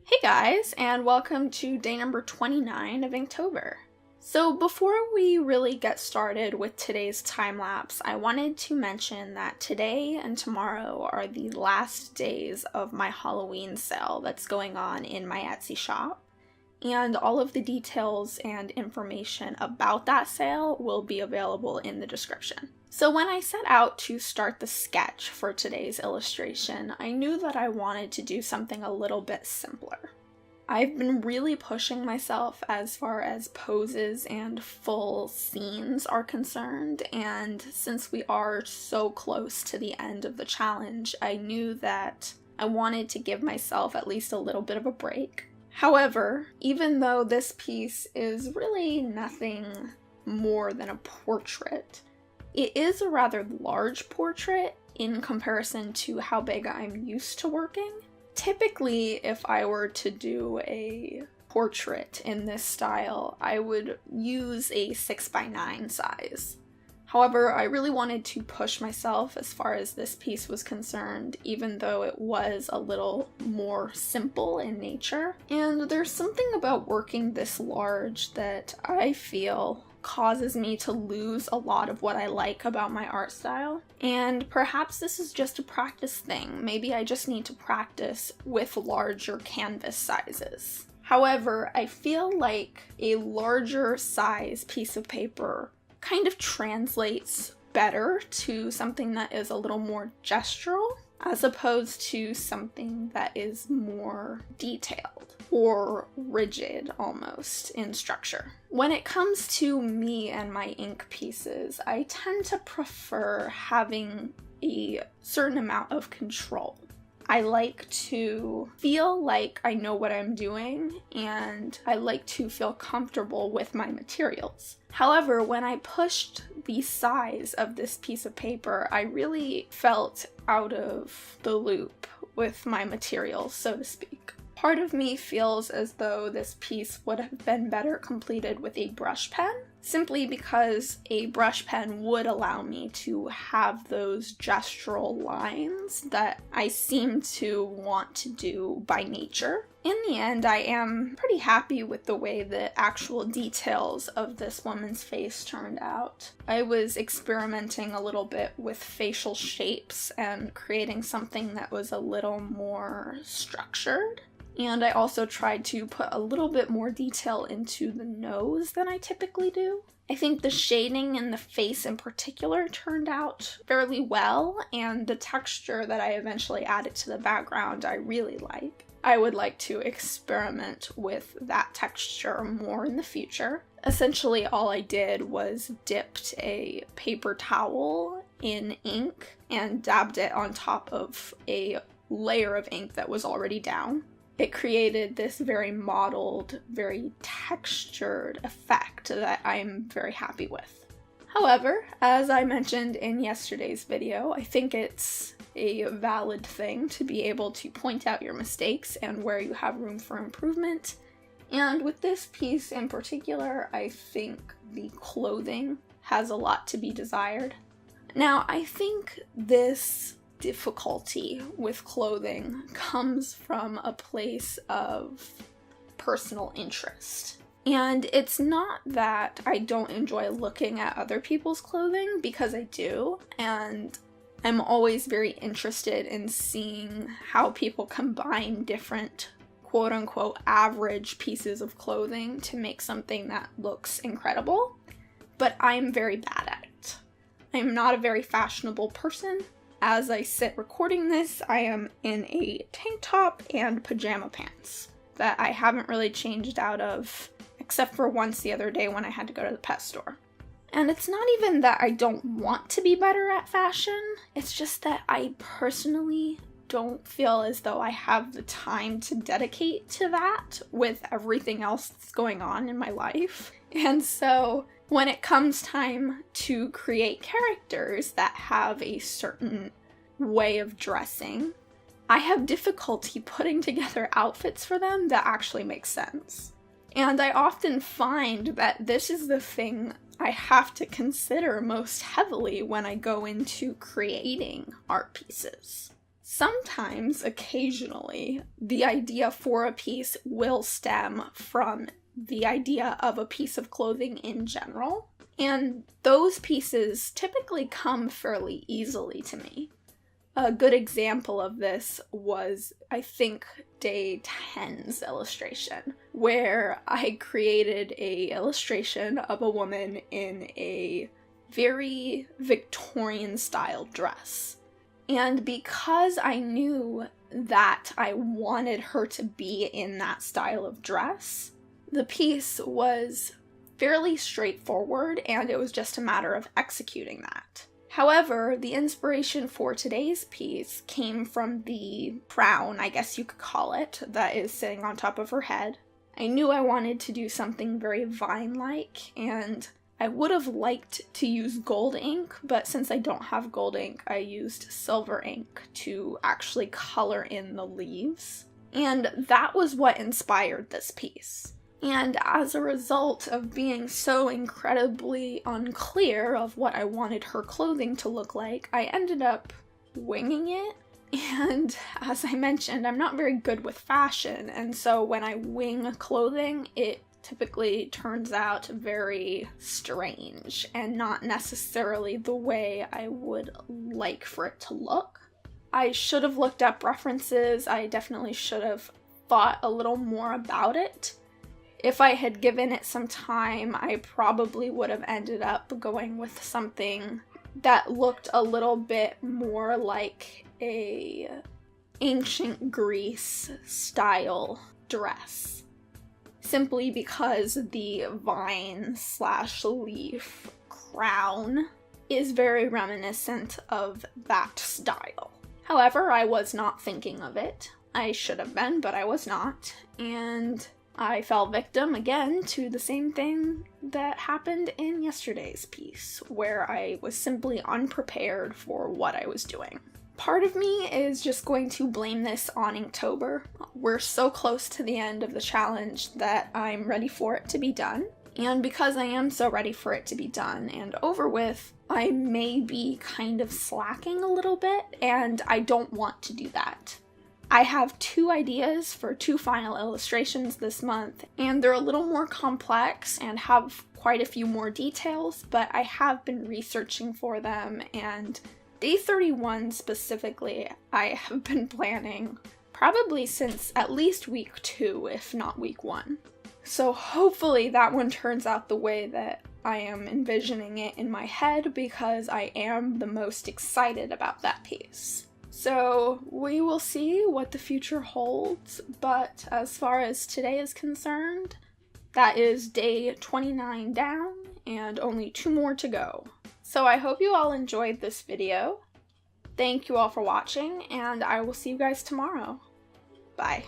Hey guys, and welcome to day number 29 of Inktober. So before we really get started with today's time lapse, I wanted to mention that today and tomorrow are the last days of my Halloween sale that's going on in my Etsy shop. And all of the details and information about that sale will be available in the description. So when I set out to start the sketch for today's illustration, I knew that I wanted to do something a little bit simpler. I've been really pushing myself as far as poses and full scenes are concerned, and since we are so close to the end of the challenge, I knew that I wanted to give myself at least a little bit of a break. However, even though this piece is really nothing more than a portrait, it is a rather large portrait in comparison to how big I'm used to working. Typically, if I were to do a portrait in this style, I would use a 6x9 size. However, I really wanted to push myself as far as this piece was concerned, even though it was a little more simple in nature. And there's something about working this large that I feel causes me to lose a lot of what I like about my art style. And perhaps this is just a practice thing. Maybe I just need to practice with larger canvas sizes. However, I feel like a larger size piece of paper kind of translates better to something that is a little more gestural, as opposed to something that is more detailed or rigid almost in structure. When it comes to me and my ink pieces, I tend to prefer having a certain amount of control. I like to feel like I know what I'm doing, and I like to feel comfortable with my materials. However, when I pushed the size of this piece of paper, I really felt out of the loop with my materials, so to speak. Part of me feels as though this piece would have been better completed with a brush pen, simply because a brush pen would allow me to have those gestural lines that I seem to want to do by nature. In the end, I am pretty happy with the way the actual details of this woman's face turned out. I was experimenting a little bit with facial shapes and creating something that was a little more structured. And I also tried to put a little bit more detail into the nose than I typically do. I think the shading in the face in particular turned out fairly well, and the texture that I eventually added to the background I really like. I would like to experiment with that texture more in the future. Essentially, all I did was dipped a paper towel in ink and dabbed it on top of a layer of ink that was already down. It created this very modeled, very textured effect that I'm very happy with. However, as I mentioned in yesterday's video, I think it's a valid thing to be able to point out your mistakes and where you have room for improvement. And with this piece in particular, I think the clothing has a lot to be desired. Now, I think this difficulty with clothing comes from a place of personal interest. And it's not that I don't enjoy looking at other people's clothing, because I do, and I'm always very interested in seeing how people combine different quote-unquote average pieces of clothing to make something that looks incredible, but I'm very bad at it. I'm not a very fashionable person. As I sit recording this, I am in a tank top and pajama pants that I haven't really changed out of, except for once the other day when I had to go to the pet store. And it's not even that I don't want to be better at fashion, it's just that I personally don't feel as though I have the time to dedicate to that with everything else that's going on in my life. And so when it comes time to create characters that have a certain way of dressing, I have difficulty putting together outfits for them that actually make sense. And I often find that this is the thing I have to consider most heavily when I go into creating art pieces. Sometimes, occasionally, the idea for a piece will stem from the idea of a piece of clothing in general, and those pieces typically come fairly easily to me. A good example of this was, I think, day 10's illustration, where I created an illustration of a woman in a very Victorian style dress. And because I knew that I wanted her to be in that style of dress, the piece was fairly straightforward, and it was just a matter of executing that. However, the inspiration for today's piece came from the crown, I guess you could call it, that is sitting on top of her head. I knew I wanted to do something very vine-like, and I would have liked to use gold ink, but since I don't have gold ink, I used silver ink to actually color in the leaves. And that was what inspired this piece. And as a result of being so incredibly unclear of what I wanted her clothing to look like, I ended up winging it. And as I mentioned, I'm not very good with fashion, and so when I wing clothing, it typically turns out very strange and not necessarily the way I would like for it to look. I should have looked up references. I definitely should have thought a little more about it. If I had given it some time, I probably would have ended up going with something that looked a little bit more like a ancient Greece style dress. Simply because the vine/leaf crown is very reminiscent of that style. However, I was not thinking of it. I should have been, but I was not. And I fell victim again to the same thing that happened in yesterday's piece, where I was simply unprepared for what I was doing. Part of me is just going to blame this on Inktober. We're so close to the end of the challenge that I'm ready for it to be done. And because I am so ready for it to be done and over with, I may be kind of slacking a little bit, and I don't want to do that. I have 2 ideas for 2 final illustrations this month, and they're a little more complex and have quite a few more details, but I have been researching for them, and Day 31 specifically, I have been planning probably since at least week 2, if not week 1. So hopefully that one turns out the way that I am envisioning it in my head, because I am the most excited about that piece. So we will see what the future holds, but as far as today is concerned, that is day 29 down and only 2 more to go. So I hope you all enjoyed this video. Thank you all for watching, and I will see you guys tomorrow. Bye.